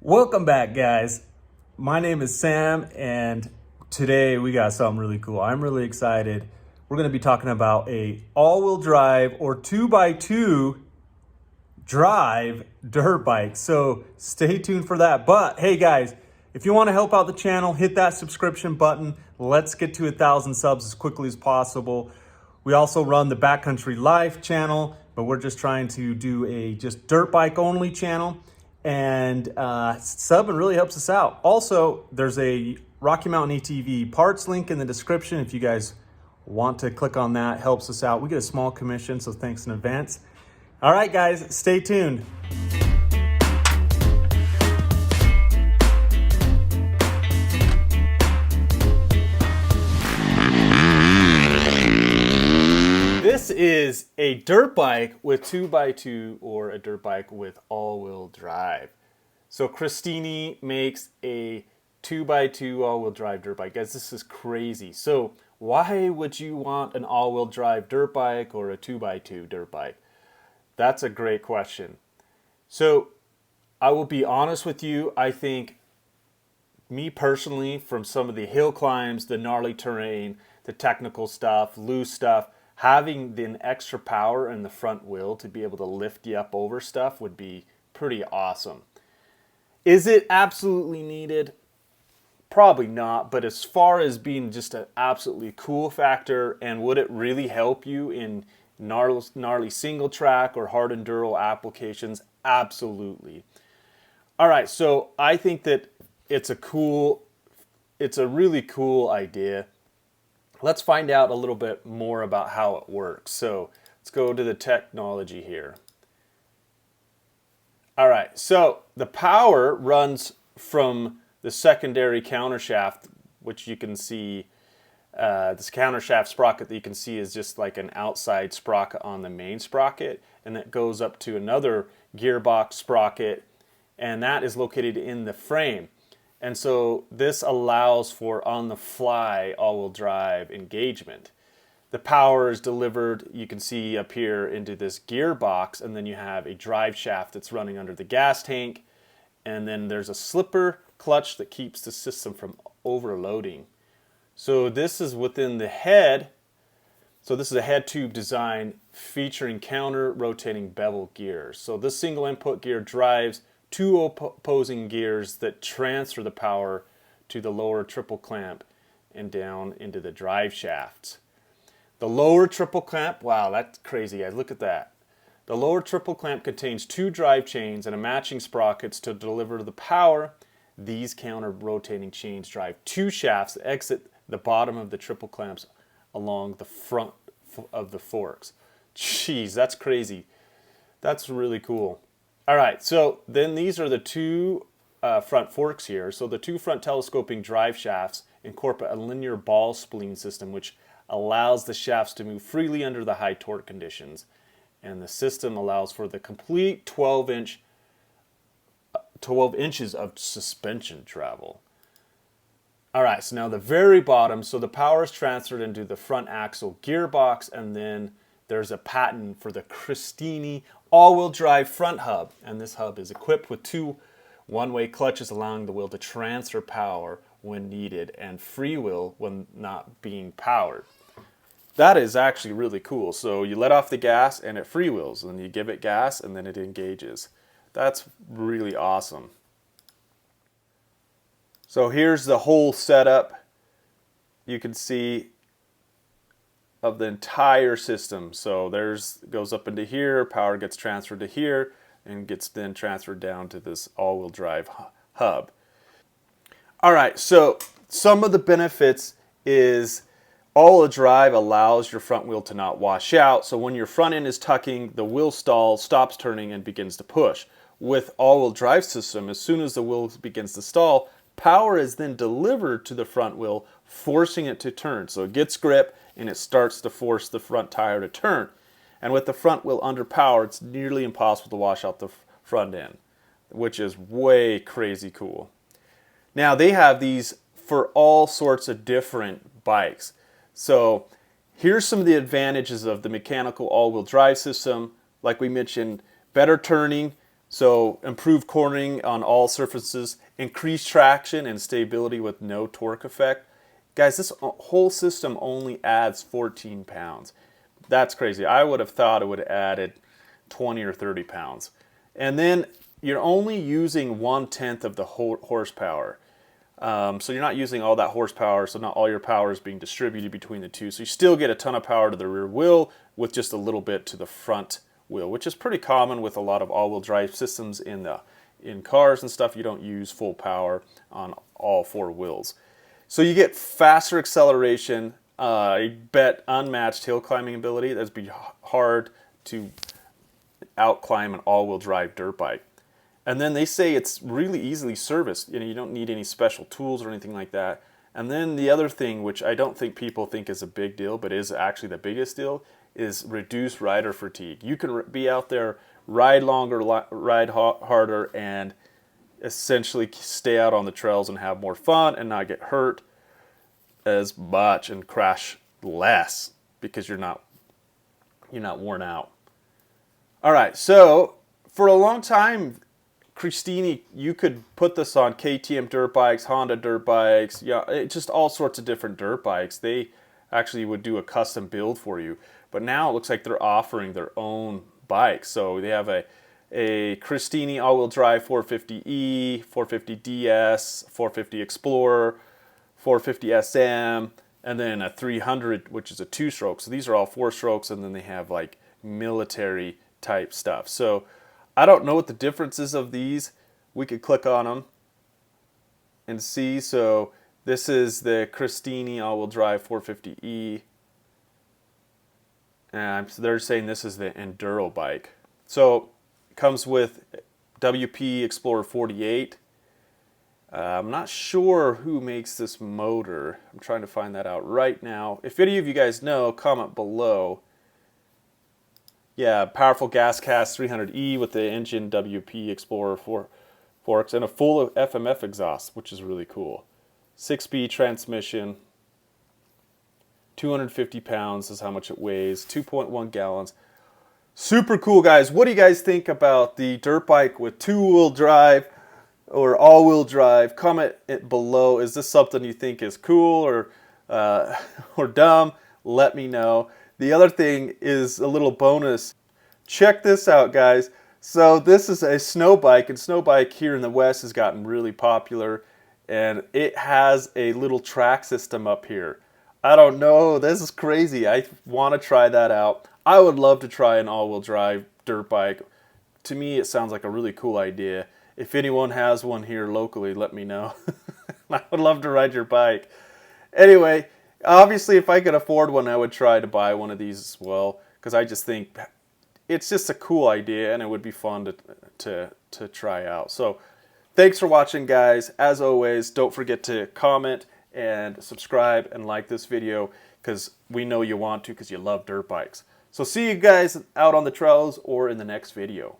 Welcome back, guys. My name is Sam, and today we got something really cool. I'm really excited. We're going to be talking about a all-wheel drive or 2x2 drive dirt bike. So stay tuned for that. But hey, guys, if you want to help out the channel, hit that subscription button. Let's get to 1,000 subs as quickly as possible. We also run the Backcountry Life channel, but we're just trying to do a just dirt bike only channel. And subbing really helps us out. Also, there's a Rocky Mountain ATV parts link in the description. If you guys want to click on that, helps us out. We get a small commission, so thanks in advance. All right, guys, stay tuned. This is a dirt bike with 2x2 or a dirt bike with all-wheel drive. So Christini makes a 2x2 all-wheel drive dirt bike. Guys, this is crazy. So why would you want an all-wheel drive dirt bike or a 2x2 dirt bike? That's a great question. So I will be honest with you. I think, me personally, from some of the hill climbs, the gnarly terrain, the technical stuff, loose stuff, having the extra power in the front wheel to be able to lift you up over stuff would be pretty awesome. Is it absolutely needed? Probably not, but as far as being just an absolutely cool factor, and would it really help you in gnarly single track or hard enduro applications? Absolutely. All right, so I think that it's a really cool idea. Let's find out a little bit more about how it works. So let's go to the technology here. All right, so the power runs from the secondary countershaft, which you can see, this countershaft sprocket that you can see is just like an outside sprocket on the main sprocket, and it goes up to another gearbox sprocket, and that is located in the frame. And so this allows for on-the-fly all-wheel drive engagement. The power is delivered, you can see up here, into this gearbox, and then you have a drive shaft that's running under the gas tank, and then there's a slipper clutch that keeps the system from overloading. So this is within the head. So this is a head tube design featuring counter-rotating bevel gears. So this single input gear drives two opposing gears that transfer the power to the lower triple clamp and down into the drive shafts. The lower triple clamp, wow, that's crazy, guys, look at that. The lower triple clamp contains two drive chains and a matching sprockets to deliver the power. These counter-rotating chains drive two shafts that exit the bottom of the triple clamps along the front of the forks. Jeez, that's crazy. That's really cool. All right, so then these are the two front forks here. So the two front telescoping drive shafts incorporate a linear ball spleen system, which allows the shafts to move freely under the high torque conditions. And the system allows for the complete 12 inches of suspension travel. All right, so now the very bottom, so the power is transferred into the front axle gearbox, and then there's a patent for the Christini all-wheel drive front hub, and this hub is equipped with two one-way clutches allowing the wheel to transfer power when needed and freewheel when not being powered. That is actually really cool. So you let off the gas and it freewheels, and then you give it gas and then it engages. That's really awesome. So here's the whole setup. You can see of the entire system. So goes up into here, power gets transferred to here, and gets then transferred down to this all-wheel drive hub. All right, so some of the benefits is all-wheel drive allows your front wheel to not wash out. So when your front end is tucking, the wheel stalls, stops turning, and begins to push. With all-wheel drive system, as soon as the wheel begins to stall, power is then delivered to the front wheel, forcing it to turn. So it gets grip and it starts to force the front tire to turn. And with the front wheel under power, it's nearly impossible to wash out the front end, which is way crazy cool. Now they have these for all sorts of different bikes. So here's some of the advantages of the mechanical all-wheel drive system. Like we mentioned, better turning, So improved cornering on all surfaces, increased traction and stability with no torque effect. Guys, this whole system only adds 14 pounds. That's crazy. I would have thought it would have added 20 or 30 pounds. And then you're only using 1/10 of the horsepower. So you're not using all that horsepower, so not all your power is being distributed between the two. So you still get a ton of power to the rear wheel with just a little bit to the front wheel, which is pretty common with a lot of all-wheel drive systems in cars and stuff. You don't use full power on all four wheels. So you get faster acceleration, I bet unmatched hill climbing ability. That'd be hard to outclimb an all-wheel drive dirt bike. And then they say it's really easily serviced. You know, you don't need any special tools or anything like that. And then the other thing, which I don't think people think is a big deal, but is actually the biggest deal, is reduced rider fatigue. You can be out there, ride longer, ride harder, and essentially stay out on the trails and have more fun and not get hurt as much and crash less because you're not worn out. All right, so for a long time, Christini, you could put this on KTM dirt bikes, Honda dirt bikes, yeah, just all sorts of different dirt bikes. They actually would do a custom build for you. But now it looks like they're offering their own bikes. So they have a Christini all-wheel drive 450E, 450DS, 450 Explorer, 450 SM, and then a 300, which is a two-stroke. So these are all four strokes, and then they have like military type stuff. So I don't know what the difference is of these. We could click on them and see. So this is the Christini all-wheel drive 450E. And so they're saying this is the Enduro bike. So it comes with WP Explorer 48. I'm not sure who makes this motor. I'm trying to find that out right now. If any of you guys know, comment below. Yeah, powerful gas cast 300E with the engine WP Explorer 4 forks and a full FMF exhaust, which is really cool. 6-speed transmission, 250 pounds is how much it weighs, 2.1 gallons. Super cool, guys. What do you guys think about the dirt bike with two-wheel drive or all-wheel drive? Comment it below. Is this something you think is cool or dumb? Let me know. The other thing is a little bonus. Check this out, guys. So this is a snow bike, and snow bike here in the West has gotten really popular, and it has a little track system up here. I don't know. This is crazy. I want to try that out. I would love to try an all-wheel drive dirt bike. To me, it sounds like a really cool idea. If anyone has one here locally, let me know. I would love to ride your bike. Anyway, obviously, if I could afford one, I would try to buy one of these as well, because I just think it's just a cool idea, and it would be fun to try out. So thanks for watching, guys. As always, don't forget to comment and subscribe and like this video, because we know you want to, because you love dirt bikes. So see you guys out on the trails or in the next video.